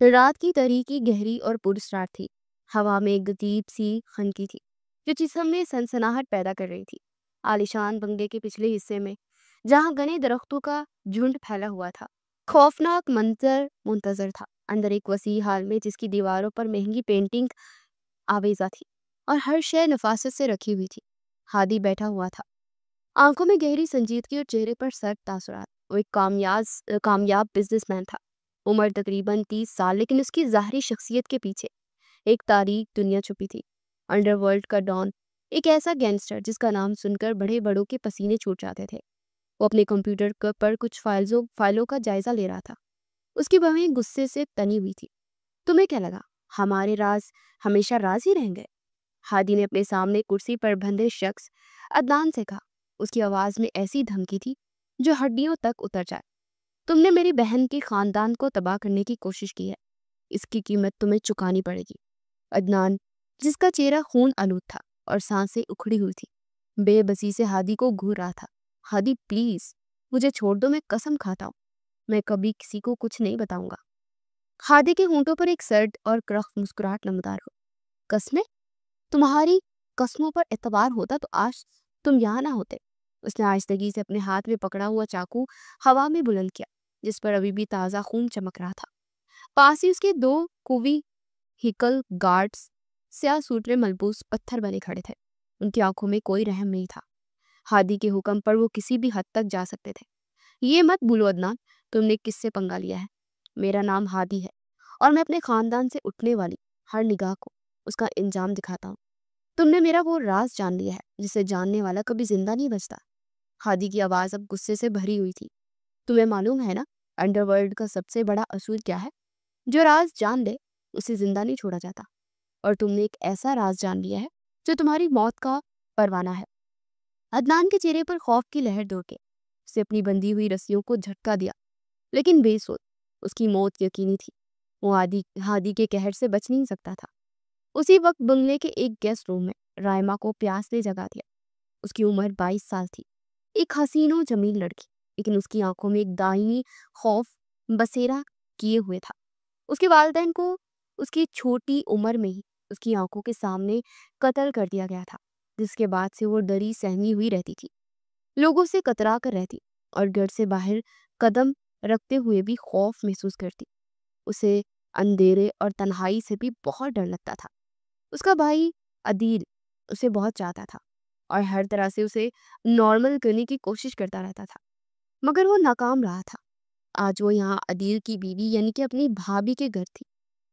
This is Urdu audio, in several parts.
رات کی تاریکی گہری اور پراسرار تھی۔ ہوا میں ایک عجیب سی خنکی تھی جو جسم میں سنسناہٹ پیدا کر رہی تھی۔ عالیشان بنگلے کے پچھلے حصے میں جہاں گھنے درختوں کا جھنڈ پھیلا ہوا تھا، خوفناک منظر منتظر تھا۔ اندر ایک وسیع ہال میں جس کی دیواروں پر مہنگی پینٹنگ آویزاں تھی اور ہر شے نفاست سے رکھی ہوئی تھی، ہادی بیٹھا ہوا تھا، آنکھوں میں گہری سنجیدگی اور چہرے پر سرد تاثرات۔ وہ ایک کامیاب بزنس مین تھا، عمر تقریباً 30 سال، لیکن اس کی ظاہری شخصیت کے پیچھے ایک تاریک دنیا چھپی تھی۔ انڈر ورلڈ کا ڈان، ایک ایسا گینگسٹر جس کا نام سن کر بڑے بڑوں کے پسینے چھوٹ جاتے تھے۔ وہ اپنے کمپیوٹر پر کچھ فائلوں کا جائزہ لے رہا تھا، اس کی بھویں غصے سے تنی ہوئی تھی۔ تمہیں کیا لگا ہمارے راز ہمیشہ راز ہی رہیں گے؟ ہادی نے اپنے سامنے کرسی پر بندھے شخص عدنان سے کہا۔ اس کی آواز میں ایسی دھمکی تھی جو ہڈیوں تک اتر جائے۔ تم نے میری بہن کے خاندان کو تباہ کرنے کی کوشش کی ہے، اس کی قیمت تمہیں چکانی پڑے گی۔ عدنان، جس کا چہرہ خون آلود تھا اور سانسیں اکھڑی ہوئی تھی، بے بسی سے ہادی کو گھور رہا تھا۔ ہادی پلیز مجھے چھوڑ دو، میں قسم کھاتا ہوں میں کبھی کسی کو کچھ نہیں بتاؤں گا۔ ہادی کے ہونٹوں پر ایک سرد اور کرخت مسکراہٹ نمودار ہو۔ قسمیں؟ تمہاری قسموں پر اعتبار ہوتا تو آج تم یہاں نہ ہوتے۔ اس نے آہستگی سے اپنے ہاتھ میں پکڑا ہوا چاقو ہوا میں بلند کیا، جس پر ابھی بھی تازہ خون چمک رہا تھا۔ پاس ہی اس کے 2 کووی ہیکل گارڈز سیاہ سوٹ میں ملبوس پتھر بنے کھڑے تھے۔ ان کی آنکھوں میں کوئی رحم نہیں تھا۔ ہادی کے حکم پر وہ کسی بھی حد تک جا سکتے تھے۔ یہ مت بھولو عدنان، تم نے کس سے پنگا لیا ہے؟ میرا نام ہادی ہے اور میں اپنے خاندان سے اٹھنے والی ہر نگاہ کو اس کا انجام دکھاتا ہوں۔ تم نے میرا وہ راز جان لیا ہے جسے جاننے والا کبھی زندہ نہیں بچتا۔ ہادی کی آواز اب غصے سے بھری ہوئی تھی۔ تمہیں معلوم ہے نا انڈر ورلڈ کا سب سے بڑا اصول کیا ہے؟ جو راز جان لے اسے زندہ نہیں چھوڑا جاتا، اور تم نے ایک ایسا راز جان لیا ہے جو تمہاری موت کا پروانہ ہے۔ عدنان کے چہرے پر خوف کی لہر دوڑ کے اسے اپنی بندھی ہوئی رسیوں کو جھٹکا دیا، لیکن بے سود اس کی موت یقینی تھی۔ وہ ہادی کے قہر سے بچ نہیں سکتا تھا۔ اسی وقت بنگلے کے ایک گیسٹ روم میں رائما کو پیاس نے جگا دیا۔ اس کی عمر 22 سال تھی، ایک حسین و جمیل لڑکی، لیکن اس کی آنکھوں میں ایک دائمی خوف بسیرا کیے ہوئے تھا۔ اس کے والدین کو اس کی چھوٹی عمر میں ہی اس کی آنکھوں کے سامنے قتل کر دیا گیا تھا، جس کے بعد سے وہ ڈری سہمی ہوئی رہتی تھی، لوگوں سے کترا کر رہتی اور گھر سے باہر قدم رکھتے ہوئے بھی خوف محسوس کرتی۔ اسے اندھیرے اور تنہائی سے بھی بہت ڈر لگتا تھا۔ اس کا بھائی عدیل اسے بہت چاہتا تھا اور ہر طرح سے اسے نارمل کرنے کی کوشش کرتا رہتا تھا، مگر وہ ناکام رہا تھا۔ آج وہ یہاں عدیل کی بیوی یعنی کہ اپنی بھابھی کے گھر تھی،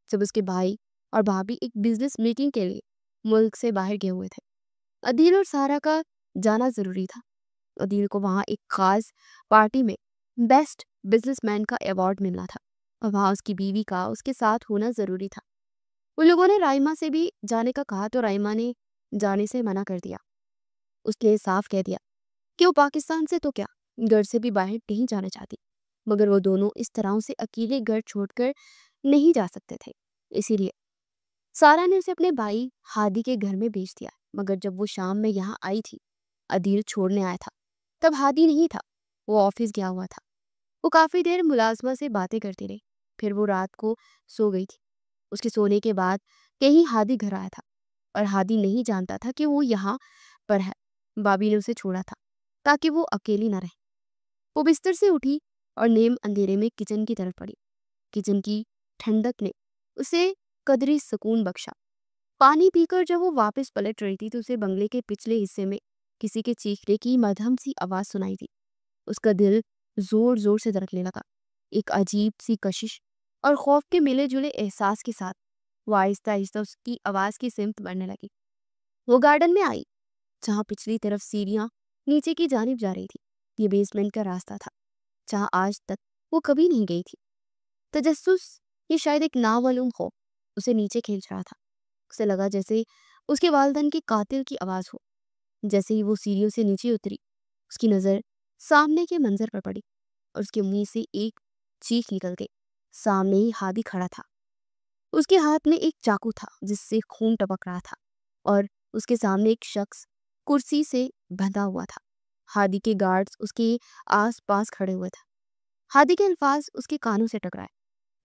جب اس کے بھائی اور بھابھی ایک بزنس میٹنگ کے لیے ملک سے باہر گئے ہوئے تھے۔ عدیل اور سارا کا جانا ضروری تھا۔ عدیل کو وہاں ایک خاص پارٹی میں بیسٹ بزنس مین کا ایوارڈ ملنا تھا، اور وہاں اس کی بیوی کا اس کے ساتھ ہونا ضروری تھا۔ ان لوگوں نے رائما سے بھی جانے کا کہا تو رائما نے جانے سے منع کر دیا۔ اس نے صاف کہہ دیا کہ وہ پاکستان سے تو کیا گھر سے بھی باہر نہیں جانا چاہتی، مگر وہ دونوں اس طرح اسے اکیلے گھر چھوڑ کر نہیں جا سکتے تھے۔ اسی لیے سارا نے اسے اپنے بھائی ہادی کے گھر میں بھیج دیا، مگر جب وہ شام میں یہاں آئی تھی، عدیل چھوڑنے آیا تھا، تب ہادی نہیں تھا، وہ آفس گیا ہوا تھا۔ وہ کافی دیر ملازمہ سے باتیں کرتی رہی، پھر وہ رات کو سو گئی تھی۔ اس کے سونے کے بعد کہیں ہادی گھر آیا تھا، اور ہادی نہیں جانتا تھا کہ وہ یہاں پر ہے۔ بابی نے اسے چھوڑا تھا تاکہ وہ اکیلی نہ رہے۔ وہ بستر سے اٹھی اور نیم اندھیرے میں کچن کی طرف بڑھی۔ کچن کی ٹھنڈک نے اسے قدری سکون بخشا۔ پانی پی کر جب وہ واپس پلٹ رہی تھی تو اسے بنگلے کے پچھلے حصے میں کسی کے چیخنے کی مدھم سی آواز سنائی دی۔ اس کا دل زور زور سے دھڑکنے لگا۔ ایک عجیب سی کشش اور خوف کے ملے جلے احساس کے ساتھ وہ آہستہ آہستہ اس کی آواز کی سمت بڑھنے لگی۔ وہ گارڈن میں آئی جہاں پچھلی طرف سیڑھیاں نیچے کی جانب جا رہی تھی۔ یہ بیسمنٹ کا راستہ تھا جہاں آج تک وہ کبھی نہیں گئی تھی۔ تجسس، یہ شاید ایک نامعلوم خوف اسے نیچے کھینچ رہا تھا۔ اسے لگا جیسے اس کے والدین کے قاتل کی آواز ہو۔ جیسے ہی وہ سیڑھیوں سے نیچے اتری، اس کی نظر سامنے کے منظر پر پڑی اور اس کے منہ سے ایک چیخ نکل گئی۔ سامنے ہی ہادی کھڑا تھا۔ اس کے ہاتھ میں ایک چاقو تھا جس سے خون ٹپک رہا تھا، اور اس کے سامنے ایک شخص کرسی سے بندھا ہوا تھا۔ ہادی کے گارڈز اس کے آس پاس کھڑے ہوئے تھے۔ ہادی کے الفاظ اس کے کانوں سے ٹکرائے،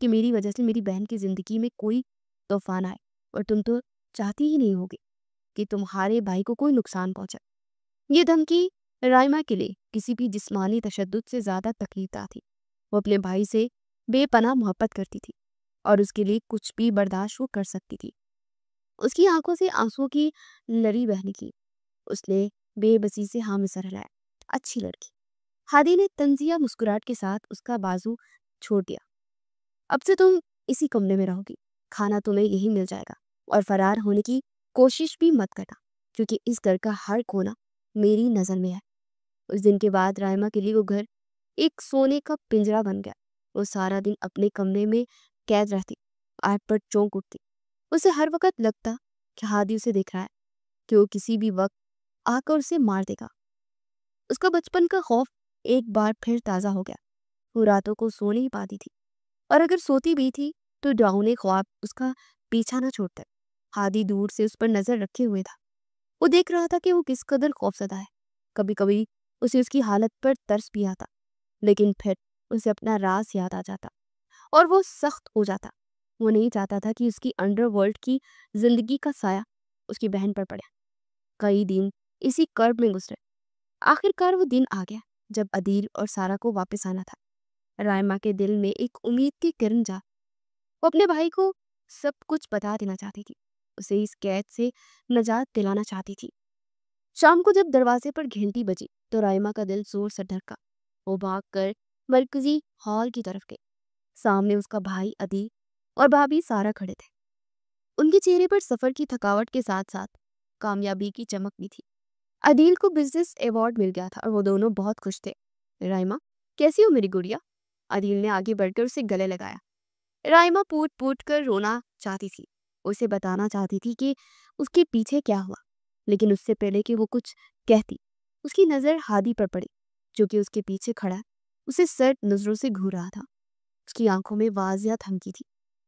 کہ میری وجہ سے میری بہن کی زندگی میں کوئی طوفان آئے، اور تم تو چاہتی ہی نہیں ہوگی کہ تمہارے بھائی کو کوئی نقصان پہنچے۔ یہ دھمکی رائما کے لیے کسی بھی جسمانی تشدد سے زیادہ تکلیف دہ تھی۔ وہ اپنے بھائی سے بے پناہ محبت کرتی تھی اور اس کے لیے کچھ بھی برداشت وہ کر سکتی تھی۔ اس کی آنکھوں سے آنسوں کی لری بہنے کی۔ اس نے بے بسی سے ہاں میں سر ہلایا۔ اچھی لڑکی۔ ہادی نے طنزیہ مسکراہٹ کے ساتھ اس کا بازو چھوڑ دیا۔ اب سے تم اسی کمرے میں رہو گی، کھانا تمہیں یہی مل جائے گا، اور فرار ہونے کی کوشش بھی مت کرنا، کیونکہ اس گھر کا ہر کونا میری نظر میں ہے۔ اس دن کے بعد رائما کے لیے وہ گھر ایک سونے کا پنجرا بن گیا۔ وہ سارا دن اپنے کمرے میں قید رہتی، آہٹ پر چونک اٹھتی۔ اسے ہر وقت لگتا کہ ہادی اسے دیکھ رہا ہے، کہ وہ کسی بھی وقت آ کر اسے مار دے گا۔ اس کا بچپن کا خوف ایک بار پھر تازہ ہو گیا۔ وہ راتوں کو سو نہیں پاتی تھی، اور اگر سوتی بھی تھی تو ڈراؤنے خواب اس کا پیچھا نہ چھوڑتے۔ ہادی دور سے اس پر نظر رکھے ہوئے تھا۔ وہ دیکھ رہا تھا کہ وہ کس قدر خوفزدہ ہے۔ کبھی کبھی اسے اس کی حالت پر ترس بھی آتا، لیکن پھر اسے اپنا راز یاد آ جاتا اور وہ سخت ہو جاتا۔ وہ نہیں چاہتا تھا کہ اس کی انڈر ورلڈ کی زندگی کا سایہ اس کی بہن پر پڑے۔ کئی دن اسی کرب میں گزرے۔ آخر کار وہ دن آ گیا جب عدیل اور سارا کو واپس آنا تھا۔ رائما کے دل میں ایک امید کی کرن جا۔ وہ اپنے بھائی کو سب کچھ بتا دینا چاہتی تھی، اسے اس قید سے نجات دلانا چاہتی تھی۔ شام کو جب دروازے پر گھنٹی بجی تو رائما کا دل زور سے دھڑکا۔ وہ بھاگ کر مرکزی ہال کی طرف گئی۔ سامنے اس کا بھائی عدیل اور بھابھی سارا کھڑے تھے۔ ان کے چہرے پر سفر کی تھکاوٹ کے ساتھ ساتھ کامیابی کی چمک بھی تھی۔ عدیل کو بزنس ایوارڈ مل گیا تھا اور وہ دونوں بہت خوش تھے۔ رائما، کیسی ہو میری گڑیا؟ عدیل نے آگے بڑھ کر اسے گلے لگایا۔ رائما پوٹ پوٹ کر رونا چاہتی تھی۔ اسے بتانا چاہتی تھی کہ اس کے پیچھے کیا ہوا، لیکن اس سے پہلے کہ وہ کچھ کہتی، اس کی نظر ہادی پر پڑی، جو کہ اس کے پیچھے کھڑا اسے سرد نظروں سے گھور رہا تھا۔ اس کی آنکھوں میں واضح دھمکی تھی،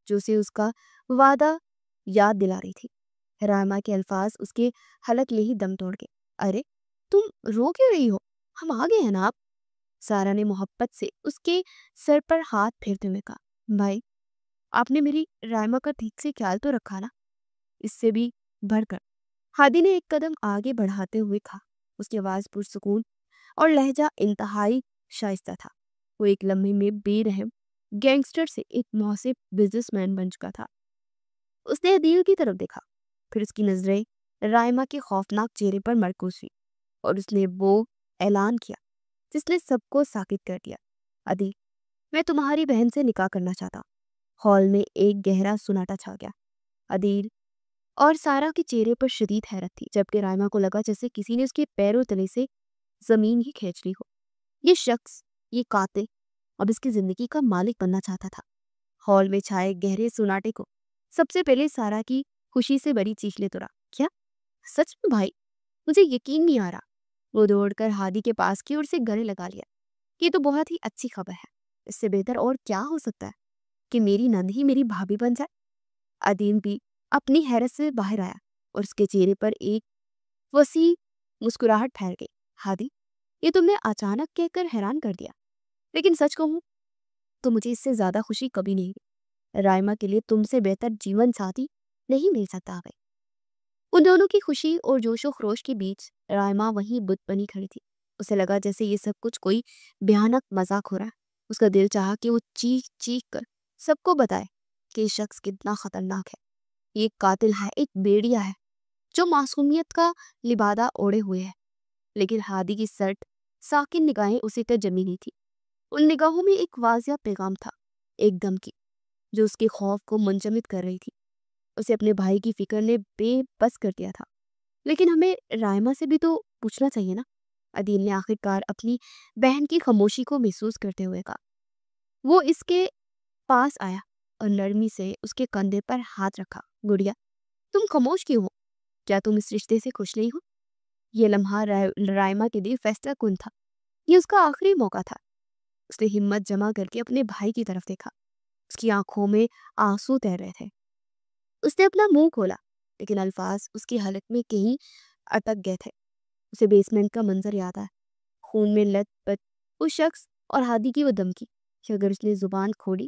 جو اسے اس کا وعدہ یاد دلا رہی تھی۔ رائما کے الفاظ اس کے حلق لے ہی دم توڑ گئے۔ ارے تم رو کیوں رہی ہو؟ ہم آ گئے ہیں نا آپ۔ سارا نے محبت سے اس کے سر پر ہاتھ پھیرتے ہوئے کہا۔ بھائی، آپ نے میری رائما کا ٹھیک سے خیال تو رکھا نا؟ اس سے بھی بڑھ کر ہادی نے ایک قدم آگے بڑھاتے ہوئے کہا۔ اس کی آواز پرسکون اور لہجہ انتہائی شائستہ تھا۔ وہ ایک لمحے میں بے رحم گینگسٹر سے ایک محسب بزنس مین بن چکا تھا۔ اس نے عدیل کی طرف دیکھا، پھر اس کی نظریں رائما کے خوفناک چہرے پر مرکوز ہوئی، اور اس نے وہ اعلان کیا جس نے سب کو ساکت کر دیا۔ عدیل، میں تمہاری بہن سے نکاح کرنا چاہتا ہوں۔ ہال میں ایک گہرا سناٹا چھا گیا۔ عدیل اور سارا کے چہرے پر شدید حیرت تھی، جبکہ رائما کو لگا جیسے کسی نے اس کے پیروں تلے سے زمین ہی کھینچ لی ہو۔ یہ شخص، یہ قاتل، اب اس کی زندگی کا مالک بننا چاہتا تھا۔ ہال میں چھائے گہرے سناٹے کو سب سے پہلے سارا کی خوشی سے بڑی چیخ لے توڑا۔ کیا سچ میں بھائی؟ مجھے یقین نہیں آ رہا۔ وہ دوڑ کر ہادی کے پاس کی اور اسے گلے لگا لیا۔ یہ تو بہت ہی اچھی خبر ہے۔ اس سے بہتر اور کیا ہو سکتا ہے کہ میری نند ہی میری بھابھی بن جائے۔ عدیل بھی اپنی حیرت سے باہر آیا اور اس کے چہرے پر ایک وسیع مسکراہٹ پھیل گئی۔ ہادی، یہ تم نے اچانک کہہ کر حیران کر دیا، لیکن سچ کہوں تو مجھے اس سے زیادہ خوشی کبھی نہیں ہوئی۔ رائما کے لیے تم سے بہتر جیون ساتھی نہیں مل سکتا ہے۔ ان دونوں کی خوشی اور جوش و خروش کے بیچ رائما وہیں بت بنی کھڑی تھی۔ اسے لگا جیسے یہ سب کچھ کوئی بھیانک مذاق ہو رہا ہے۔ اس کا دل چاہا کہ وہ چیخ چیخ کر سب کو بتائے کہ یہ شخص کتنا خطرناک ہے۔ یہ ایک قاتل ہے، ایک بیڑیا ہے جو معصومیت کا لبادہ اوڑے ہوئے ہے۔ لیکن ہادی کی سرد ساکن نگاہیں اسی پر جمی نہیں تھی۔ ان نگاہوں میں ایک واضح پیغام تھا، ایک دھمکی جو اس کے خوف کو منجمد کر رہی تھی۔ اسے اپنے بھائی کی فکر نے بے بس کر دیا تھا۔ لیکن ہمیں رائما سے بھی تو پوچھنا چاہیے نا؟ عدیل نے آخر کار اپنی بہن کی خاموشی کو محسوس کرتے ہوئے کہا۔ وہ اس کے پاس آیا اور نرمی سے اس کے کندھے پر ہاتھ رکھا۔ گڑیا، تم خاموش کیوں ہو؟ کیا تم اس رشتے سے خوش نہیں ہو؟ یہ لمحہ رائما کے لیے فیصلہ کن تھا۔ یہ اس کا آخری موقع تھا۔ اس نے ہمت جمع کر کے اپنے بھائی کی طرف دیکھا۔ اس کی آنکھوں میں آنسو تیر رہے تھے۔ اس نے اپنا منہ کھولا، لیکن الفاظ اس کی حلق میں کہیں اٹک گئے تھے۔ اسے بیسمنٹ کا منظر یاد آیا، خون میں لت پت وہ شخص اور ہادی کی وہ دھمکی کہ اگر اس نے زبان کھولی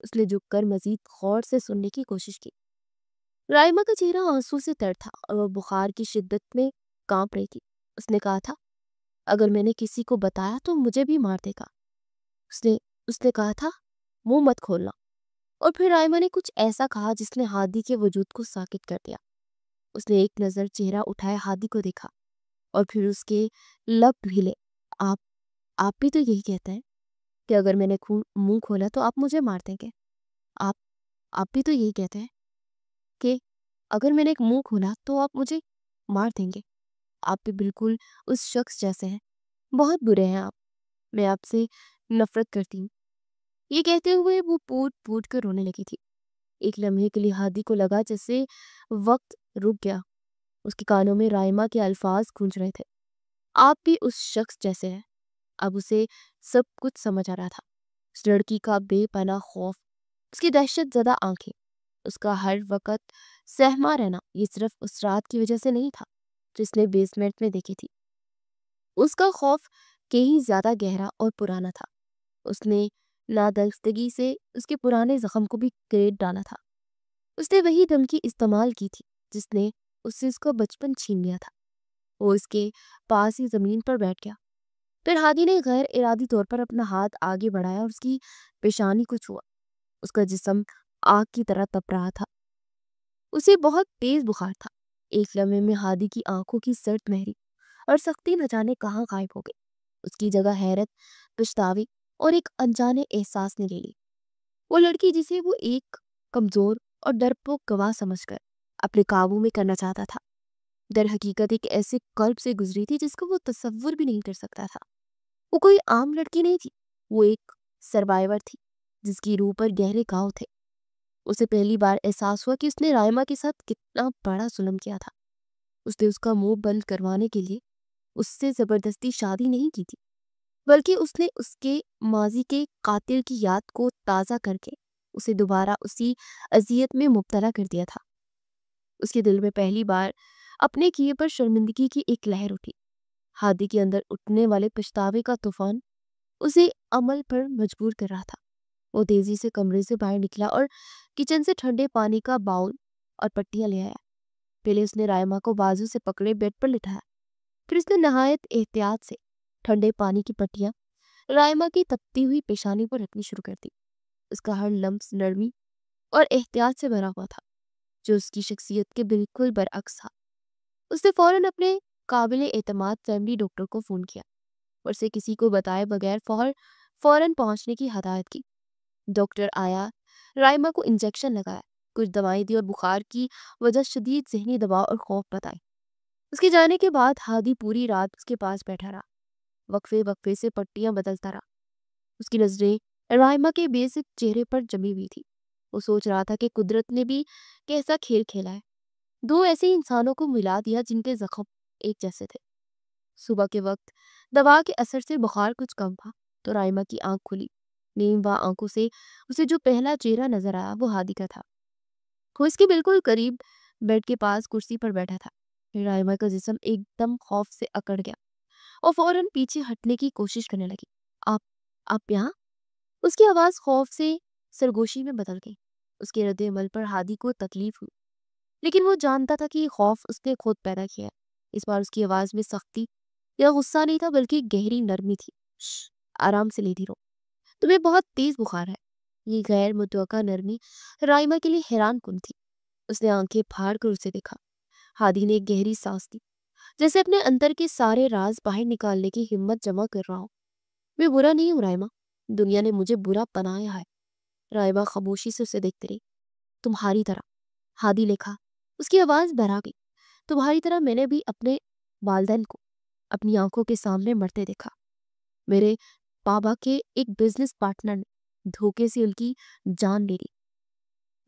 اس نے جھک کر مزید غور سے سننے کی کوشش کی۔ رائما کا چہرہ آنسو سے تر تھا اور وہ بخار کی شدت میں کانپ رہی تھی۔ اس نے کہا تھا، اگر میں نے کسی کو بتایا تو مجھے بھی مار دے گا۔ اس نے کہا تھا، منہ مت کھولنا۔ اور پھر رائما نے کچھ ایسا کہا جس نے ہادی کے وجود کو ساکت کر دیا۔ اس نے ایک نظر چہرہ اٹھائے ہادی کو دیکھا اور پھر اس کے لب ہلے۔ آپ بھی تو یہی کہتے ہیں کہ اگر میں نے منہ کھولا تو آپ مجھے مار دیں گے۔ آپ آپ بھی تو یہی کہتے ہیں کہ اگر میں نے ایک منہ کھولا تو آپ مجھے مار دیں گے۔ آپ بھی بالکل اس شخص جیسے ہیں، بہت برے ہیں آپ، میں آپ سے نفرت کرتی ہوں۔ یہ کہتے ہوئے وہ پوٹ پوٹ کر رونے لگی تھی۔ ایک لمحے کے لیے ہادی کو لگا جیسے وقت رک گیا۔ اس کے کانوں میں رائما کے الفاظ گونج رہے تھے، آپ بھی اس شخص جیسے ہیں۔ اب اسے سب کچھ سمجھ آ رہا تھا۔ اس لڑکی کا بے پناہ خوف، اس کی دہشت زدہ آنکھیں، اس کا ہر وقت سہما رہنا، یہ صرف اس رات کی وجہ سے نہیں تھا جس نے بیسمنٹ میں دیکھی تھی۔ اس کا خوف کہیں زیادہ گہرا اور پرانا تھا۔ اس نے نادرستگی سے اس کے پرانے زخم کو بھی کریٹ ڈالا تھا۔ اس نے وہی دھمکی استعمال کی تھی جس نے اس سے اس کا بچپن چھین لیا تھا۔ وہ اس کے پاس ہی زمین پر بیٹھ گیا۔ پھر ہادی نے غیر ارادی طور پر اپنا ہاتھ آگے بڑھایا اور اس کی پیشانی کو چھوا۔ اس کا جسم آگ کی طرح تپ رہا تھا۔ اسے بہت تیز بخار تھا۔ ایک لمحے میں ہادی کی آنکھوں کی سرد مہری اور سختی نہ جانے کہاں غائب ہو گئی۔ اس کی جگہ حیرت، پچھتاوی اور ایک انجانے احساس نے لے لی۔ وہ لڑکی جسے وہ ایک کمزور اور ڈرپوک گواہ سمجھ کر اپنے قابو میں کرنا چاہتا تھا، در حقیقت ایک ایسے قلب سے گزری تھی جس کو وہ تصور بھی نہیں کر سکتا تھا۔ وہ کوئی عام لڑکی نہیں تھی، وہ ایک سروائیور تھی جس کی روح پر گہرے گھاؤ تھے۔ اسے پہلی بار احساس ہوا کہ اس نے رائما کے ساتھ کتنا بڑا ظلم کیا تھا۔ اس نے اس کا منہ بند کروانے کے لیے اس سے زبردستی شادی نہیں کی تھی، بلکہ اس نے اس کے ماضی کے قاتل کی یاد کو تازہ کر کے اسے دوبارہ اسی اذیت میں مبتلا کر دیا تھا۔ اس کے دل میں پہلی بار اپنے کیے پر شرمندگی کی ایک لہر اٹھی۔ ہادی کے اندر اٹھنے والے پچھتاوے کا طوفان اسے عمل پر مجبور کر رہا تھا۔ وہ تیزی سے کمرے سے باہر نکلا اور کچن سے ٹھنڈے پانی کا باؤل اور پٹیاں لے آیا۔ پہلے اس نے رائما کو بازو سے پکڑے بیڈ پر لٹایا، پھر اس نے نہایت احتیاط سے ٹھنڈے پانی کی پٹیاں رائما کی تپتی ہوئی پیشانی پر رکھنی شروع کر دی۔ اس کا ہر لمس نرمی اور احتیاط سے بھرا ہوا تھا، جو اس کی شخصیت کے بالکل برعکس تھا۔ اس نے فوراً اپنے قابل اعتماد فیملی ڈاکٹر کو فون کیا اور اسے کسی کو بتائے بغیر فوراً پہنچنے کی ہدایت کی۔ ڈاکٹر آیا، رائما کو انجیکشن لگایا، کچھ دوائیں دی اور بخار کی وجہ شدید ذہنی دباؤ اور خوف بتائی۔ اس کے جانے کے بعد ہادی پوری رات اس کے پاس بیٹھا رہا، وقفے وقفے سے پٹیاں بدلتا رہا۔ اس کی نظریں رائما کے بے سک چہرے پر جمی ہوئی تھی۔ وہ سوچ رہا تھا کہ قدرت نے بھی کیسا کھیل کھیلا ہے، دو ایسے انسانوں کو ملا دیا جن کے زخم ایک جیسے تھے۔ صبح کے وقت دوا کے اثر سے بخار کچھ کم تھا تو رائما کی آنکھ کھلی۔ نیم وا آنکھوں سے اسے جو پہلا چہرہ نظر آیا وہ ہادی کا تھا۔ وہ اس کے بالکل قریب بیڈ کے پاس کرسی پر بیٹھا تھا۔ پھر رائما کا جسم ایک دم خوف سے اکڑ گیا اور فوراً پیچھے ہٹنے کی کوشش کرنے لگی۔ آپ یہاں؟ اس کی آواز خوف سے سرگوشی میں بدل گئی۔ اس کے رد عمل پر ہادی کو تکلیف ہوئی، لیکن وہ جانتا تھا کہ یہ خوف اس نے خود پیدا کیا ہے۔ اس بار اس کی آواز میں سختی یا غصہ نہیں تھا بلکہ گہری نرمی تھی۔ آرام سے لیڈی رو، تمہیں بہت تیز بخار ہے۔ یہ غیر متوقع نرمی رائما کے لیے حیران کن تھی۔ اس نے آنکھیں پھاڑ کر اسے دیکھا۔ ہادی نے ایک گہری سانس لی، جیسے اپنے اندر کے سارے راز باہر نکالنے کی ہمت جمع کر رہا ہو۔ میں برا نہیں ہوں رائما، دنیا نے مجھے برا بنایا ہے۔ رائما خاموشی سے اسے دیکھتے رہی۔ تمہاری طرح، ہادی لکھا، اس کی آواز بھرا گئی، تمہاری طرح میں نے بھی اپنے والدین کو اپنی آنکھوں کے سامنے مرتے دیکھا۔ میرے بابا کے ایک بزنس پارٹنر نے دھوکے سے ان کی جان لے لی۔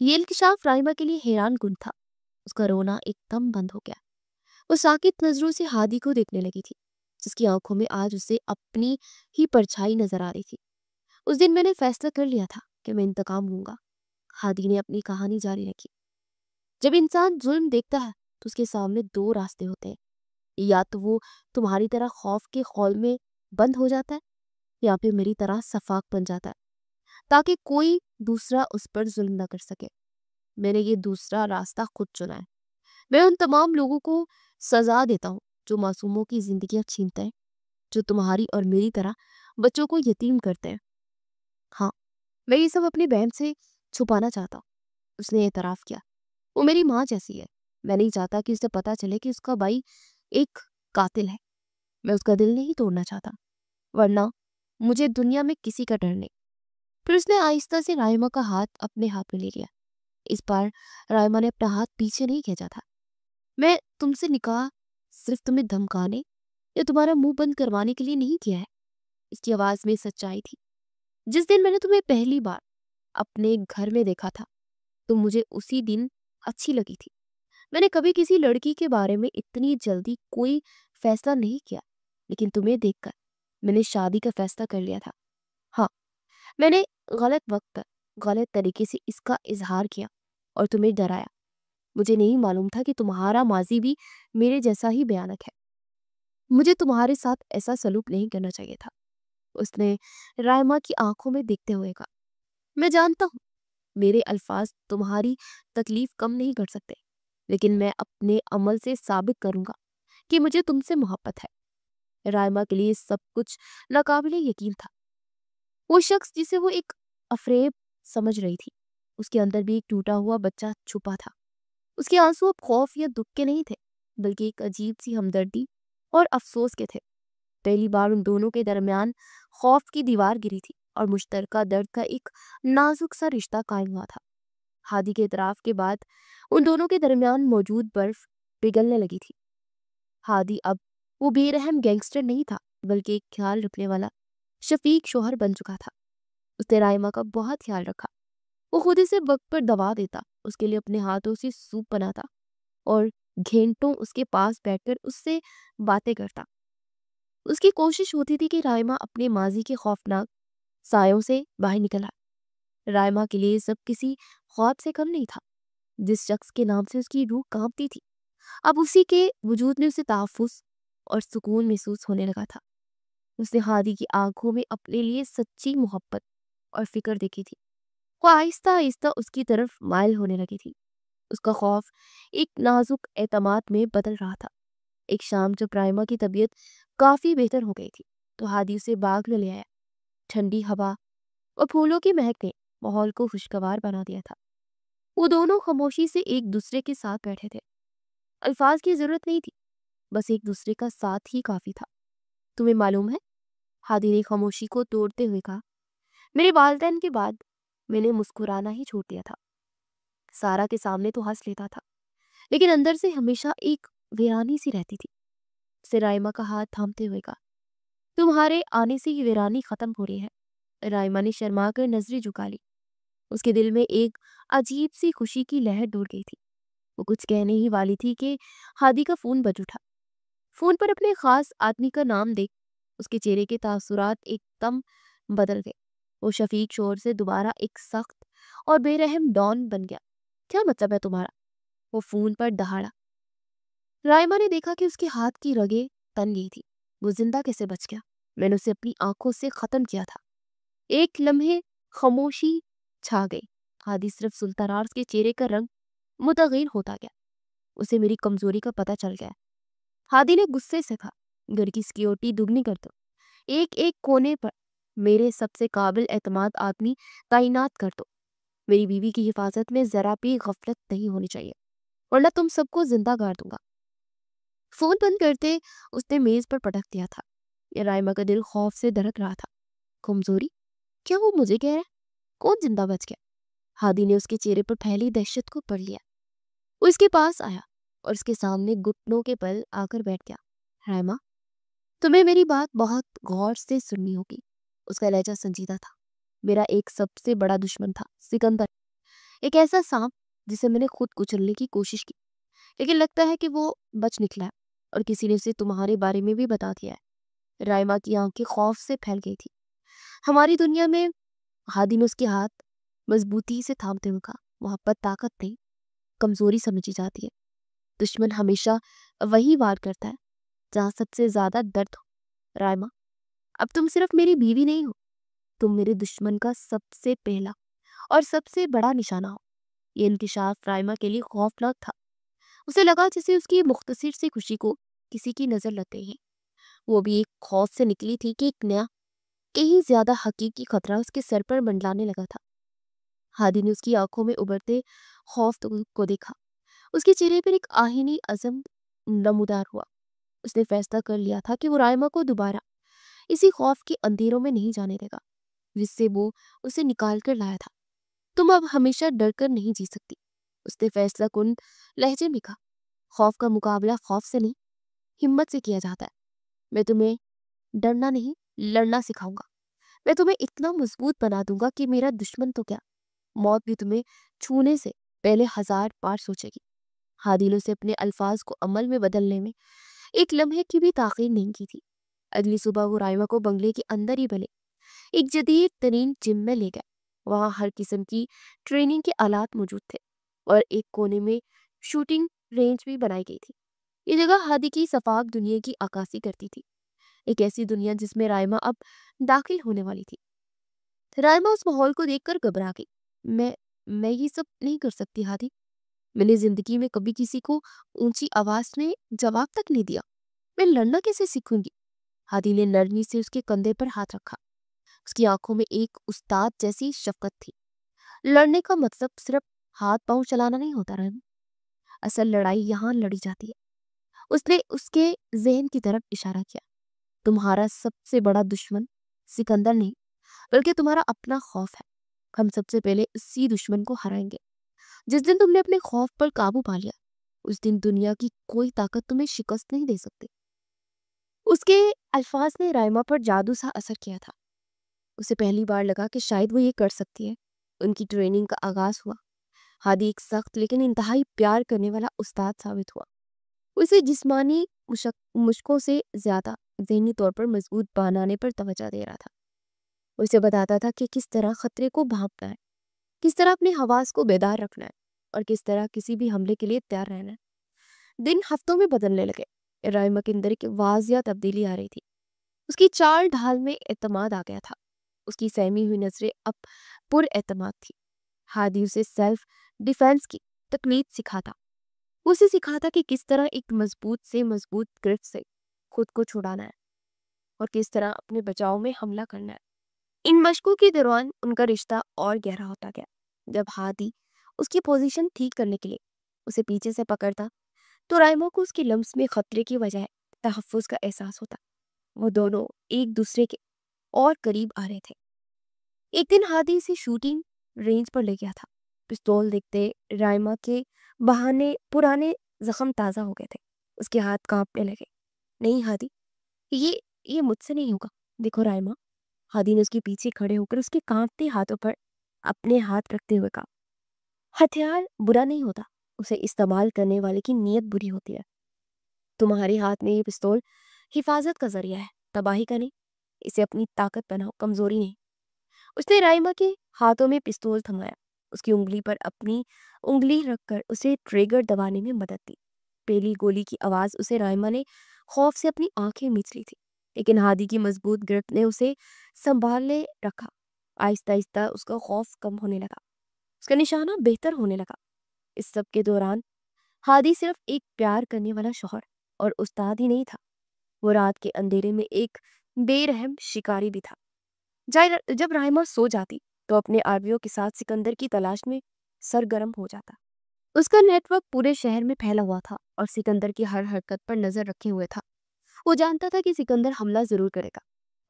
یہ انکشاف رائما کے لیے حیران کن تھا۔ اس کا رونا ایک دم بند ہو گیا۔ وہ ساکت نظروں سے ہادی کو دیکھنے لگی تھی، جس کی آنکھوں میں آج اسے اپنی ہی پرچھائی نظر آ رہی تھی۔ اس دن میں نے فیصلہ کر لیا تھا کہ میں انتقام لوں گا، ہادی نے اپنی کہانی جاری رکھی۔ جب انسان ظلم دیکھتا ہے تو اس کے سامنے دو راستے ہوتے ہیں، یا تو وہ تمہاری طرح خوف کے خول میں بند ہو جاتا ہے یا پھر میری طرح شفاق بن جاتا ہے۔ تاکہ کوئی دوسرا اس پر ظلم نہ کر سکے۔ میں نے یہ دوسرا راستہ خود چنا ہے۔ میں ان تمام لوگوں کو سزا دیتا ہوں جو معصوموں کی زندگیاں چھینتے ہیں، جو تمہاری اور میری طرح بچوں کو یتیم کرتے ہیں۔ ہاں، میں یہ سب اپنی بہن سے چھپانا چاہتا ہوں۔ اس نے اعتراف کیا۔ وہ میری ماں جیسی ہے۔ میں نہیں چاہتا کہ اسے پتا چلے کہ اس کا بھائی ایک قاتل ہے۔ میں اس کا دل نہیں توڑنا چاہتا، ورنہ مجھے دنیا میں کسی کا ڈر نہیں۔ پھر اس نے آہستہ سے رائما کا ہاتھ اپنے ہاتھ میں لے لیا۔ اس بار رائما نے اپنا ہاتھ پیچھے نہیں کھینچا تھا۔ میں تم سے نکاح صرف تمہیں دھمکانے یا تمہارا منہ بند کروانے کے لیے نہیں کیا ہے۔ اس کی آواز میں سچائی تھی۔ جس دن میں نے تمہیں پہلی بار اپنے گھر میں دیکھا تھا، تم مجھے اسی دن اچھی لگی تھی۔ میں نے کبھی کسی لڑکی کے بارے میں اتنی جلدی کوئی فیصلہ نہیں کیا، لیکن تمہیں دیکھ کر میں نے شادی کا فیصلہ کر لیا تھا۔ ہاں، میں نے غلط وقت پر غلط طریقے سے اس کا اظہار کیا اور تمہیں ڈرایا۔ مجھے نہیں معلوم تھا کہ تمہارا ماضی بھی میرے جیسا ہی بھیانک ہے۔ مجھے تمہارے ساتھ ایسا سلوک نہیں کرنا چاہیے تھا۔ اس نے رائما کی آنکھوں میں دیکھتے ہوئے کہا، میں جانتا ہوں میرے الفاظ تمہاری تکلیف کم نہیں کر سکتے، لیکن میں اپنے عمل سے ثابت کروں گا کہ مجھے تم سے محبت ہے۔ رائما کے لیے سب کچھ ناقابل یقین تھا۔ وہ شخص جسے وہ ایک افریب سمجھ رہی تھی، اس کے اندر بھی ایک ٹوٹا ہوا بچہ چھپا تھا۔ اس کے آنسو اب خوف یا دکھ کے نہیں تھے، بلکہ ایک عجیب سی ہمدردی اور افسوس کے تھے۔ پہلی بار ان دونوں کے درمیان خوف کی دیوار گری تھی اور مشترکہ درد کا ایک نازک سا رشتہ قائم ہوا تھا۔ ہادی کے اعتراف کے بعد ان دونوں کے درمیان موجود برف پگھلنے لگی تھی۔ ہادی اب وہ بے رحم گینگسٹر نہیں تھا، بلکہ ایک خیال رکھنے والا شفیق شوہر بن چکا تھا۔ اس نے رائما کا بہت خیال رکھا۔ وہ خود اسے وقت پر دوا دیتا، اس کے لیے اپنے ہاتھوں سے سوپ بناتا اور گھنٹوں اس کے پاس بیٹھ کر اس سے باتیں کرتا۔ اس کی کوشش ہوتی تھی کہ رائما اپنے ماضی کے خوفناک سایوں سے باہر نکل آئے۔ رائما کے لیے سب کسی خواب سے کم نہیں تھا۔ جس شخص کے نام سے اس کی روح کانپتی تھی، اب اسی کے وجود میں اسے تحفظ اور سکون محسوس ہونے لگا تھا۔ اس نے ہادی کی آنکھوں میں اپنے لیے سچی محبت اور فکر دیکھی تھی۔ وہ آہستہ آہستہ اس کی طرف مائل ہونے لگی تھی۔ اس کا خوف ایک نازک اعتماد میں بدل رہا تھا۔ ایک شام جب رائما کی طبیعت کافی بہتر ہو گئی تھی تو ہادی اسے باغ میں لے آیا۔ ٹھنڈی ہوا اور پھولوں کی مہک نے ماحول کو خوشگوار بنا دیا تھا۔ وہ دونوں خاموشی سے ایک دوسرے کے ساتھ بیٹھے تھے۔ الفاظ کی ضرورت نہیں تھی، بس ایک دوسرے کا ساتھ ہی کافی تھا۔ تمہیں معلوم ہے، ہادی نے خاموشی کو توڑتے ہوئے کہا، میرے والدین کے بعد میں نے مسکرانا ہی چھوڑ دیا تھا۔ سارا کے سامنے تو ہنس لیتا تھا، لیکن اندر سے ہمیشہ ایک ویرانی سی رہتی تھی۔ اسے رائما کا ہاتھ تھامتے ہوئے کہا، تمہارے آنے سے یہ ویرانی ختم ہو رہی ہے۔ رائما نے شرما کر نظریں جھکا لی۔ اس کے دل میں ایک عجیب سی خوشی کی لہر دوڑ گئی تھی۔ وہ کچھ کہنے ہی والی تھی کہ ہادی کا فون بج اٹھا۔ فون پر اپنے خاص آدمی کا نام دیکھ اس کے چہرے کے تاثرات ایک دم بدل گئے۔ وہ شفیق شوہر سے دوبارہ ایک سخت اور بے رحم ڈان بن گیا۔ کیا مطلب ہے تمہارا؟ وہ فون پر دہاڑا۔ رائما نے دیکھا کہ اس کے ہاتھ کی رگیں تن گئی تھی۔ وہ زندہ کیسے بچ گیا؟ میں نے اسے اپنی آنکھوں سے ختم کیا تھا۔ ایک لمحے خاموشی چھا گئی۔ ہادی صرف سلطانار کے چہرے کا رنگ متغیر ہوتا گیا۔ اسے میری کمزوری کا پتہ چل گیا۔ ہادی نے غصے سے کہا، گھر کی سیکیورٹی دگنی کر دو۔ ایک ایک کونے پر میرے سب سے قابل اعتماد آدمی تعینات کر دو۔ میری بیوی کی حفاظت میں ذرا بھی غفلت نہیں ہونی چاہیے، ورنہ تم سب کو زندہ گاڑ دوں گا۔ فون بند کرتے اس نے میز پر پٹک دیا تھا۔ رائما کا دل خوف سے دھڑک رہا تھا۔ کمزوری؟ کیا وہ مجھے کہہ رہا ہے؟ کون زندہ بچ گیا؟ ہادی نے اس کے چہرے پر پھیلی دہشت کو پڑھ لیا۔ وہ اس کے پاس آیا اور اس کے سامنے گھٹنوں کے بل آ کر بیٹھ گیا۔ رائما، تمہیں میری بات بہت غور سے سننی ہوگی۔ اس کا لہجہ سنجیدہ تھا۔ میرا ایک سب سے بڑا دشمن تھا، سکندر، ایک ایسا سانپ جسے میں نے خود کچلنے کی کوشش کی، لیکن لگتا ہے کہ وہ بچ نکلا ہے اور کسی نے اسے تمہارے بارے میں بھی بتا دیا ہے۔ رائما کی آنکھیں خوف سے پھیل گئی تھی۔ ہماری دنیا میں، ہادی نے اس کے ہاتھ مضبوطی سے تھامتے ہوئے کہا، محبت طاقت نہیں، کمزوری سمجھی جاتی ہے۔ دشمن ہمیشہ وہی وار کرتا ہے جہاں سب سے زیادہ درد ہو۔ رائما، اب تم صرف میری بیوی نہیں ہو، تم میرے دشمن کا سب سے پہلا اور سب سے بڑا نشانہ ہو۔ یہ انکشاف رائما کے لیے خوفناک تھا۔ اسے لگا جیسے اس کی مختصر سی خوشی کو کسی کی نظر لگ گئی ہے۔ وہ بھی ایک خوف سے نکلی تھی کہ ایک نیا کہیں زیادہ حقیقی خطرہ اس کے سر پر منڈلانے لگا تھا۔ ہادی نے اس کی آنکھوں میں ابھرتے خوف کو دیکھا۔ اس کے چہرے پر ایک آہنی عزم نمودار ہوا۔ اس نے فیصلہ کر لیا تھا کہ وہ رائما کو دوبارہ اسی خوف کے اندھیروں میں نہیں جانے دے گا جس سے وہ اسے نکال کر لایا تھا۔ تم اب ہمیشہ ڈر کر نہیں جی سکتی، اس نے فیصلہ کن لہجے میں کہا۔ خوف کا مقابلہ خوف سے نہیں، ہمت سے کیا جاتا ہے۔ میں تمہیں ڈرنا نہیں، لڑنا سکھاؤں گا۔ میں تمہیں اتنا مضبوط بنا دوں گا کہ میرا دشمن تو کیا، موت بھی تمہیں چھونے سے پہلے 1000 بار سوچے گی۔ ہادی نے اسے اپنے الفاظ کو عمل میں بدلنے میں ایک لمحے کی بھی تاخیر نہیں کی تھی۔ اگلی صبح وہ رائما کو بنگلے کے اندر ہی بنے ایک جدید ترین جم میں لے گئے۔ وہاں ہر قسم کی ٹریننگ کے آلات موجود تھے اور ایک کونے میں شوٹنگ رینج بھی بنائی گئی تھی۔ یہ جگہ ہادی کی شفاف دنیا کی عکاسی کرتی تھی، ایک ایسی دنیا جس میں رائما اب داخل ہونے والی تھی۔ رائما اس ماحول کو دیکھ کر گھبرا گئی۔ میں یہ سب نہیں کر سکتی ہادی، میں نے زندگی میں کبھی کسی کو اونچی آواز میں جواب تک نہیں دیا، میں لڑنا کیسے سیکھوں گی؟ ہادی نے نرمی سے اس کے کندھے پر ہاتھ رکھا۔ اس کی آنکھوں میں ایک استاد جیسی شفقت تھی۔ لڑنے کا مطلب صرف ہاتھ پاؤں چلانا نہیں ہوتا رحم، اصل لڑائی یہاں لڑی جاتی ہے۔ اس نے اس کے ذہن کی طرف اشارہ کیا۔ تمہارا سب سے بڑا دشمن سکندر نہیں بلکہ تمہارا اپنا خوف ہے۔ ہم سب سے پہلے اسی دشمن کو ہرائیں گے۔ جس دن تم نے اپنے خوف پر قابو پا لیا، اس دن دنیا کی کوئی طاقت تمہیں شکست نہیں دے سکتی۔ اس کے الفاظ نے رائما پر جادو سا اثر کیا تھا۔ اسے پہلی بار لگا کہ شاید وہ یہ کر سکتی ہے۔ ان کی ٹریننگ کا آغاز ہوا۔ ہادی ایک سخت لیکن انتہائی پیار کرنے والا استاد ثابت ہوا۔ اسے جسمانی مشقوں سے زیادہ ذہنی طور پر مضبوط بنانے پر توجہ دے رہا تھا۔ وہ اسے بتاتا تھا کہ کس طرح خطرے کو بھانپنا ہے، کس طرح اپنے حواس کو بیدار رکھنا ہے اور کس طرح کسی بھی حملے کے لیے تیار رہنا ہے۔ دن ہفتوں میں بدلنے لگے۔ رائما کے اندر ایک واضح تبدیلی آ رہی تھی۔ اس کی چال ڈھال میں اعتماد آ گیا تھا۔ اس کی سہمی ہوئی نظریں اب پر اعتماد تھی۔ ہادی اسے سیلف ڈیفینس کی تکنیک سکھاتا۔ وہ اسے سکھاتا کہ کس طرح ایک مضبوط گرفت سے خود کو چھڑانا ہے اور کس طرح اپنے بچاؤ میں حملہ کرنا ہے۔ ان مشقوں کے دوران ان کا رشتہ اور گہرا ہوتا گیا۔ جب ہادی اس کی پوزیشن ٹھیک کرنے کے لیے اسے پیچھے سے پکڑتا تو رائما کو اس کے لمس میں خطرے کی بجائے تحفظ کا احساس ہوتا۔ وہ دونوں ایک دوسرے کے اور قریب آ رہے تھے۔ ایک دن ہادی اسے شوٹنگ رینج پر لے گیا تھا۔ پستول دیکھتے رائما کے پرانے زخم تازہ ہو گئے تھے۔ اس کے ہاتھ کانپنے لگے۔ نہیں ہادی، یہ مجھ سے نہیں ہوگا۔ دیکھو رائما، ہادی نے اس کے پیچھے کھڑے ہو کر اس کے کانپتے ہاتھوں پر اپنے ہاتھ رکھتے ہوئے کہا۔ ہتھیار برا نہیں ہوتا، اسے استعمال کرنے والے کی نیت بری ہوتی ہے۔ تمہارے ہاتھ میں یہ پستول حفاظت کا ذریعہ ہے، تباہی کا نہیں۔ اسے اپنی طاقت بناؤ، کمزوری نہیں۔ اس نے رائما کے ہاتھوں میں پستول تھمایا، اس کی انگلی پر اپنی انگلی رکھ کر اسے ٹریگر دبانے میں مدد دی۔ پہلی گولی کی آواز اسے رائما نے خوف سے اپنی آنکھیں میچ لی تھی، لیکن ہادی کی مضبوط گرفت نے اسے سنبھالے رکھا۔ آہستہ آہستہ اس کا خوف کم ہونے لگا، اس کا نشانہ بہتر ہونے لگا۔ اس سب کے دوران ہادی صرف ایک پیار کرنے والا شوہر اور استاد ہی نہیں تھا، وہ رات کے اندھیرے میں ایک بے رحم شکاری بھی تھا۔ جب رائما سو جاتی تو اپنے آرمیوں کے ساتھ سکندر کی تلاش میں سرگرم ہو جاتا۔ اس کا نیٹ ورک پورے شہر میں پھیلا ہوا تھا اور سکندر کی ہر حرکت پر نظر رکھے ہوئے تھا۔ وہ جانتا تھا کہ سکندر حملہ ضرور کرے گا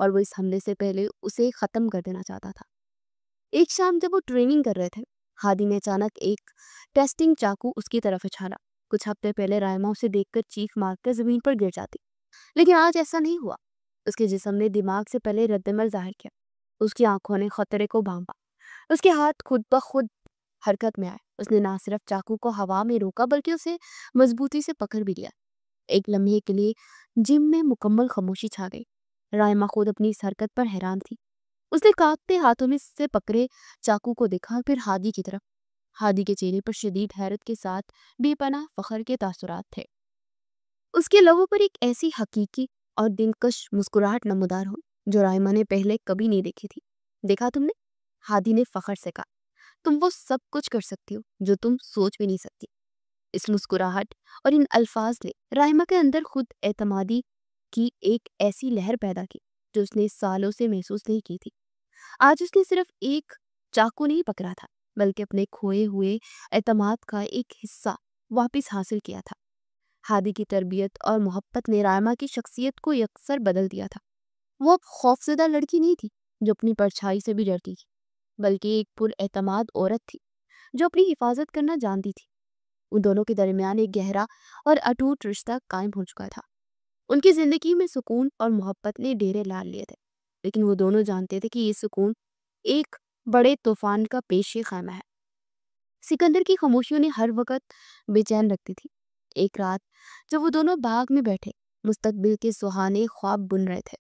اور وہ اس حملے سے پہلے اسے ختم کر دینا چاہتا تھا۔ ایک شام جب وہ ٹریننگ کر رہے تھے، ہادی نے اچانک ایک ٹیسٹنگ چاقو اس کی طرف اچھالا۔ کچھ ہفتے پہلے رائما اسے دیکھ کر چیخ مار کر زمین پر گر جاتی، لیکن آج ایسا نہیں ہوا۔ اس کے جسم نے دماغ سے پہلے رد عمل ظاہر کیا۔ اس کی آنکھوں نے خطرے کو بھانپا، اس کے ہاتھ خود بخود حرکت میں آئے۔ اس نے نہ صرف چاقو کو ہوا میں روکا بلکہ اسے مضبوطی سے پکڑ بھی لیا۔ ایک لمحے کے لیے جم میں مکمل خاموشی چھا گئی۔ رائما خود اپنی اس حرکت پر حیران تھی۔ اس نے کانپتے ہاتھوں میں سے پکڑے چاقو کو دیکھا، پھر ہادی کی طرف۔ ہادی کے چہرے پر شدید حیرت کے ساتھ بے پناہ فخر کے تاثرات تھے۔ اس کے لبوں پر ایک ایسی حقیقی اور دلکش مسکراہٹ نمودار ہو جو رائما نے پہلے کبھی نہیں دیکھی تھی۔ دیکھا تم نے؟ ہادی نے فخر سے کہا۔ تم وہ سب کچھ کر سکتی ہو جو تم سوچ بھی نہیں سکتی۔ اس مسکراہٹ اور ان الفاظ نے رائما کے اندر خود اعتمادی کی ایک ایسی لہر پیدا کی جو اس نے سالوں سے محسوس نہیں کی تھی۔ آج اس نے صرف ایک چاقو نہیں پکڑا تھا بلکہ اپنے کھوئے ہوئے اعتماد کا ایک حصہ واپس حاصل کیا تھا۔ ہادی کی تربیت اور محبت نے رائما کی شخصیت کو یکسر بدل دیا تھا۔ وہ اب خوفزدہ لڑکی نہیں تھی جو اپنی پرچھائی سے بھی ڈرتی تھی، بلکہ ایک پر اعتماد عورت تھی جو اپنی حفاظت کرنا جانتی تھی۔ ان دونوں کے درمیان ایک گہرا اور اٹوٹ رشتہ قائم ہو چکا تھا۔ ان کی زندگی میں سکون اور محبت نے ڈیرے ڈال لیے تھے، لیکن وہ دونوں جانتے تھے کہ یہ سکون ایک بڑے طوفان کا پیش خیمہ ہے۔ سکندر کی خاموشیوں نے ہر وقت بے چین رکھتی تھی۔ ایک رات جب وہ دونوں باغ میں بیٹھے مستقبل کے سہانے خواب بن رہے تھے،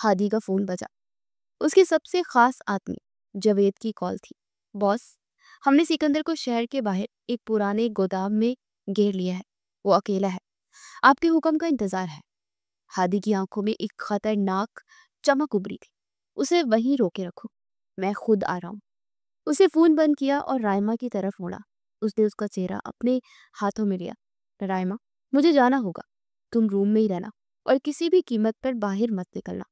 ہادی کا فون بجا۔ اس کے سب سے خاص آدمی جاوید کی کال تھی۔ باس، ہم نے سکندر کو شہر کے باہر ایک پرانے گودام میں گھیر لیا ہے، وہ اکیلا ہے، آپ کے حکم کا انتظار ہے۔ ہادی کی آنکھوں میں ایک خطرناک چمک ابری تھی۔ اسے وہیں روکے رکھو، میں خود آ رہا ہوں۔ اسے فون بند کیا اور رائما کی طرف مڑا۔ اس نے اس کا چہرہ اپنے ہاتھوں میں لیا۔ رائما، مجھے جانا ہوگا، تم روم میں ہی رہنا اور کسی بھی قیمت پر باہر مت نکلنا۔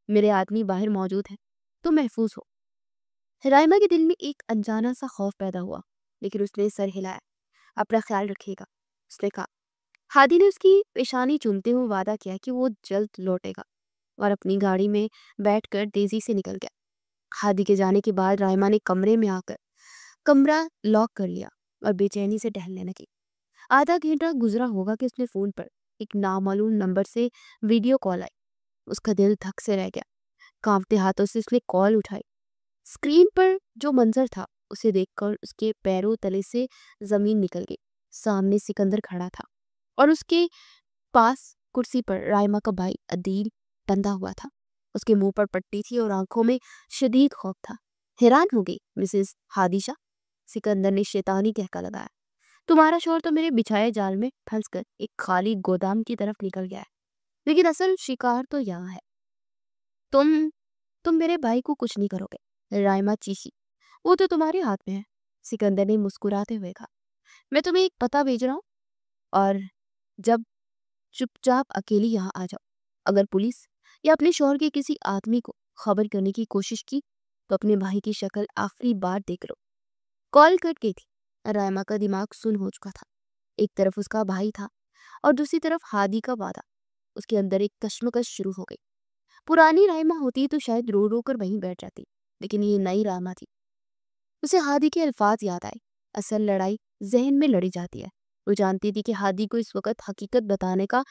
میرے آدمی باہر موجود ہیں، تم محفوظ ہو۔ رائما کے دل میں ایک انجانا سا خوف پیدا ہوا، لیکن اس نے سر ہلایا۔ اپنا خیال رکھیے گا، اس نے کہا۔ ہادی نے اس کی پیشانی چومتے ہوئے وعدہ کیا کہ وہ جلد لوٹے گا اور اپنی گاڑی میں بیٹھ کر تیزی سے نکل گیا۔ ہادی کے جانے کے بعد رائما نے کمرے میں آ کر کمرہ لاک کر لیا اور بے چینی سے ٹہلنے لگی۔ آدھا گھنٹہ گزرا ہوگا کہ اس نے فون پر ایک نامعلوم نمبر سے ویڈیو کال آئی۔ اس کا دل دھک سے رہ گیا۔ کانپتے ہاتھوں سے اس نے کال اٹھائی۔ اسکرین پر جو منظر تھا اسے دیکھ کر اس کے پیروں تلے سے زمین نکل گئی۔ سامنے سکندر کھڑا تھا اور اس کے پاس کرسی پر رائما کا بھائی عدیل بندھا ہوا تھا۔ اس کے منہ پر پٹی تھی اور آنکھوں میں شدید خوف تھا۔ حیران ہو گئی مسز ہادیشہ، سکندر نے شیطانی کہکا لگایا۔ تمہارا شوہر تو میرے بچھائے جال میں پھنس کر ایک خالی گودام کی طرف نکل گیا ہے، لیکن اصل شکار تو یہاں ہے۔ تم میرے بھائی کو کچھ نہیں کرو گے، رائما چیخی۔ وہ تو تمہارے ہاتھ میں ہے، سکندر نے مسکراتے ہوئے کہا۔ میں تمہیں ایک پتہ بھیج رہا ہوں اور جب چپ چاپ اکیلی یہاں آ جاؤ۔ اگر پولیس یا اپنے شوہر کے کسی آدمی کو خبر کرنے کی کوشش کی تو اپنے بھائی کی شکل آخری بار دیکھ لو۔ کال کٹ گئی تھی۔ رائما کا دماغ سن ہو چکا تھا۔ ایک طرف اس کا بھائی تھا اور دوسری طرف ہادی کا وعدہ۔ اس کے اندر ایک کشمکش شروع ہو گئی۔ پرانی رائما ہوتی تو شاید رو رو کر وہیں بیٹھ جاتی، لیکن یہ نئی رائما تھی۔ اسے ہادی کے الفاظ یاد آئے، اصل لڑائی ذہن میں لڑی جاتی ہے۔ وہ جانتی تھی کہ ہادی کو اس وقت حقیقت بتانے کا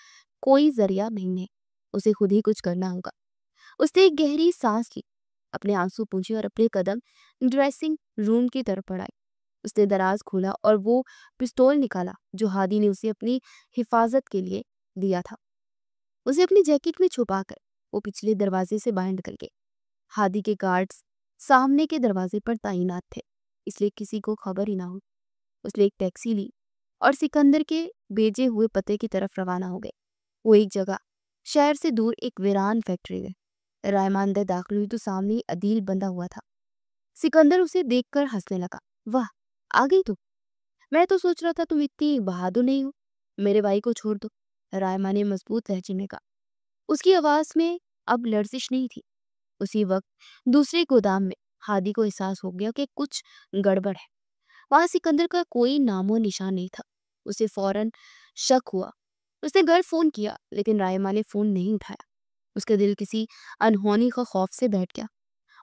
کوئی ذریعہ نہیں ہے، اسے خود ہی کچھ کرنا ہوگا۔ اس نے ایک گہری سانس لی، اپنے آنسو پونچھے اور اپنے قدم ڈریسنگ روم کی طرف بڑھائے۔ اس نے دراز کھولا اور وہ پستول نکالا جو ہادی نے اسے اپنی حفاظت کے لیے دیا تھا۔ اسے اپنی جیکٹ میں چھپا کر وہ پچھلے دروازے سے باہر نکل گئے۔ ہادی کے گارڈز سامنے کے دروازے پر تعینات تھے، اس لیے کسی کو خبر ہی نہ ہو۔ اس نے ایک ٹیکسی لی اور سکندر کے بھیجے ہوئے پتے کی طرف روانہ ہو گئے۔ وہ ایک جگہ شہر سے دور ایک ویران فیکٹری گئے۔ رائما اندر داخل ہوئی تو سامنے عدیل بندھا ہوا تھا۔ سکندر اسے دیکھ کر ہنسنے لگا۔ واہ، آ گئی تو؟ میں تو سوچ رہا تھا تم اتنی بہادر نہیں ہو۔ میرے بھائی کو چھوڑ دو، رائما نے مضبوط لہجے میں کہا۔ اس کی آواز میں اب لرزش نہیں تھی۔ اسی وقت دوسرے گودام میں ہادی کو احساس ہو گیا کہ کچھ گڑبڑ ہے۔ وہاں سکندر کا کوئی نام و نشان نہیں تھا۔ اسے فوراً شک ہوا۔ اس نے گھر فون کیا، لیکن رائما نے فون نہیں اٹھایا۔ اس کا دل کسی انہونی کا خوف سے بیٹھ گیا۔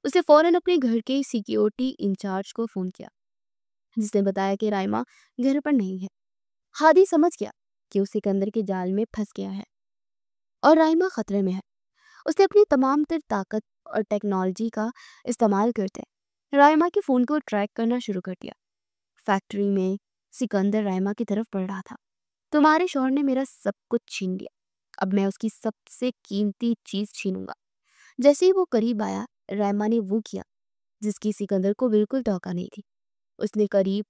اس نے فوراً اپنے گھر کے سیکیورٹی انچارج کو فون کیا، جس نے بتایا کہ رائما گھر پر نہیں ہے۔ ہادی سمجھ گیا کہ وہ سکندر کے جال میں پھنس گیا ہے اور رائما خطرے میں ہے۔ اس نے اپنی تمام تر طاقت اور ٹیکنالوجی کا استعمال کرتے رائما کے فون کو ٹریک کرنا شروع کر دیا۔ فیکٹری میں سکندر رائما کی طرف بڑھ رہا تھا۔ تمہارے شوہر نے میرا سب کچھ چھین لیا، اب میں اس کی سب سے قیمتی چیز چھینوں گا۔ جیسے ہی وہ قریب آیا، رائما نے وہ کیا جس کی سکندر کو بالکل توقع نہیں تھی۔ اس نے قریب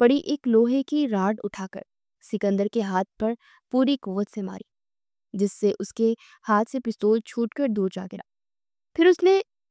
پڑی ایک لوہے کی راڈ اٹھا کر سکندر کے ہاتھ پر پوری قوت سے ماری، جس سے اس کے ہاتھ سے پستول چھوٹ کر دور جا گرا۔ پھر اس نے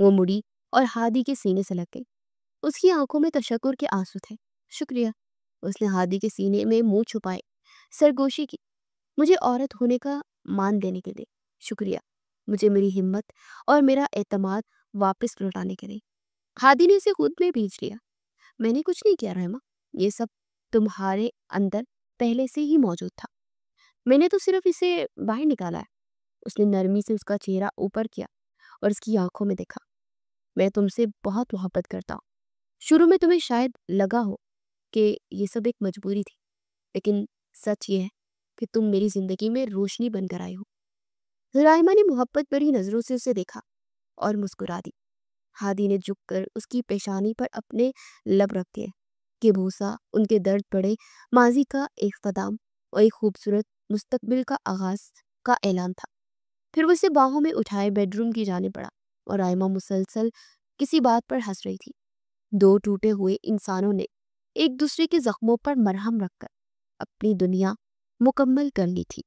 وہ مڑی اور ہادی کے سینے سے لگ گئی۔ اس کی آنکھوں میں تشکر کے آنسو تھے۔ شکریہ۔ اس نے ہادی کے سینے میں منہ چھپائے سرگوشی کی۔ مجھے عورت ہونے کا مان دینے کے لیے شکریہ۔ مجھے میری ہمت اور میرا اعتماد واپس لوٹانے کے لیے۔ ہادی نے اسے خود میں بھیج لیا۔ میں نے کچھ نہیں کیا رحمہ، یہ سب تمہارے اندر پہلے سے ہی موجود تھا، میں نے تو صرف اسے باہر نکالا ہے۔ اس نے نرمی سے اس کا چہرہ اوپر کیا اور اس کی آنکھوں میں دیکھا۔ میں تم سے بہت محبت کرتا ہوں۔ شروع میں تمہیں شاید لگا ہو کہ یہ سب ایک مجبوری تھی، لیکن سچ یہ ہے کہ تم میری زندگی میں روشنی بن کر آئی ہو۔ رائمہ نے محبت بھری نظروں سے اسے دیکھا اور مسکرا دی۔ ہادی نے جھک کر اس کی پیشانی پر اپنے لب رکھ دیے کہ بوسہ ان کے درد پڑے ماضی کا اختتام اور ایک خوبصورت مستقبل کا آغاز کا اعلان تھا۔ پھر وہ اسے باہوں میں اٹھائے بیڈ روم کی جانب بڑھا اور رائمہ مسلسل کسی بات پر ہنس رہی تھی۔ دو ٹوٹے ہوئے انسانوں نے ایک دوسرے کے زخموں پر مرہم رکھ کر اپنی دنیا مکمل کر لی تھی۔